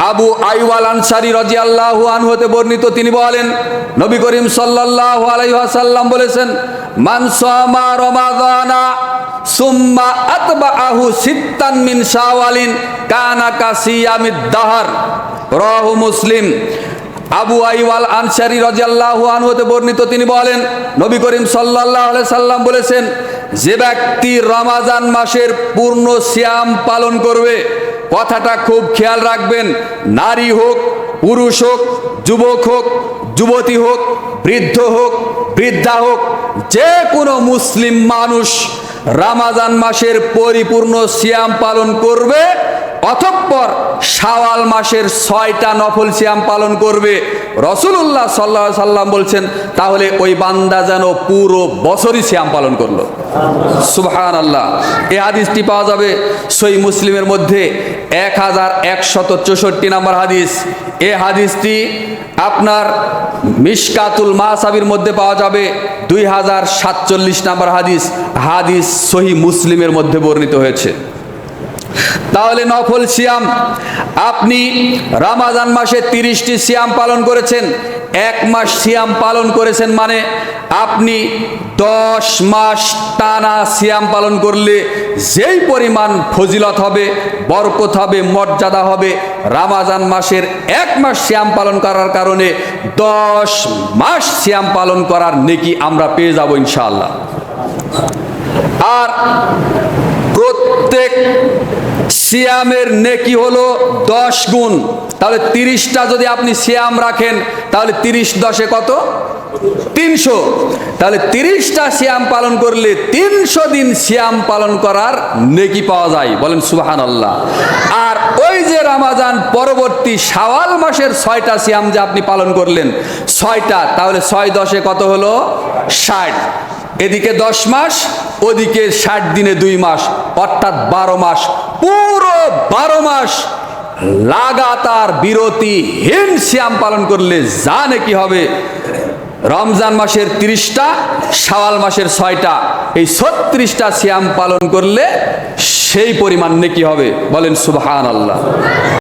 আবু আইয়ুব আল আনসারী রাদিয়াল্লাহু আনহু হতে বর্ণিত, তিনি বলেন নবী করিম সাল্লাল্লাহু আলাইহি ওয়াসাল্লাম বলেছেন, মান সামা রমাদানা সুম্মা আতবাআহু সিত্তান মিন শাওয়ালিন কানা কাসিয়ামিদ দাহর, রাহু মুসলিম। আবু আইয়ুব আল আনসারী রাদিয়াল্লাহু আনহু হতে বর্ণিত, তিনি বলেন নবী করিম সাল্লাল্লাহু আলাইহি সাল্লাম বলেছেন, যে ব্যক্তি রমাজান মাসের পূর্ণ সিয়াম পালন করবে, কথাটা খুব খেয়াল রাখবেন, নারী হোক, পুরুষ হোক, যুবক হোক, যুবতী হোক, বৃদ্ধ হোক, বৃদ্ধা হোক, যে কোনো মুসলিম মানুষ রমাজান মাসের পরিপূর্ণ সিয়াম পালন করবে, অতঃপর শাওয়াল মাসের 6টা নফল সিয়াম পালন করবে। রাসূলুল্লাহ সাল্লাল্লাহু আলাইহি সাল্লাম বলছেন, তাহলে ওই বান্দা যেন পুরো বছরই সিয়াম পালন করলো। সুবহানাল্লাহ। এই হাদিসটি পাওয়া যাবে সহিহ মুসলিমের মধ্যে 1164 নম্বর হাদিস। এই হাদিসটি আপনার মিশকাতুল মাসাবির মধ্যে পাওয়া যাবে 2047 নম্বর হাদিস। হাদিস সহিহ মুসলিমের মধ্যে বর্ণিত হয়েছে। তাহলে নফল সিয়াম, আপনি রমাজান মাসে 30টি সিয়াম পালন করেছেন, 1 মাস সিয়াম পালন করেছেন, মানে আপনি 10 মাস টানা সিয়াম পালন করলে যেই পরিমাণ ফজিলত হবে, বরকত হবে, মর্যাদা হবে, রমাজান মাসের 1 মাস সিয়াম পালন করার কারণে 10 মাস সিয়াম পালন করার নেকি আমরা পেয়ে যাব ইনশাআল্লাহ। আর প্রত্যেক সিয়ামের নেকি হলো 10 গুণ। তাহলে 30টা যদি আপনি সিয়াম রাখেন, তাহলে 30 10 কত? 300। তাহলে 30টা সিয়াম পালন করলে 300 দিন সিয়াম পালন করার নেকি পাওয়া যায়। বলেন সুবহানাল্লাহ। আর ওই যে রমাজান পরবর্তী শাওয়াল মাসের 6টা সিয়াম যে আপনি পালন করলেন, 6টা, তাহলে 6 10 কত হলো? 60। এদিকে 10 মাস, ওদিকে 60 দিনে 2 মাস, অর্থাৎ 12 মাস। পুরো 12 মাস লাগাতার বিরতিহীন সিয়াম পালন করলে যা নেকি হবে, রমজান মাসের 30টা, শাওয়াল মাসের 6টা, এই 36টা সিয়াম পালন করলে সেই পরিমাণ নেকি হবে। বলেন সুবহানাল্লাহ।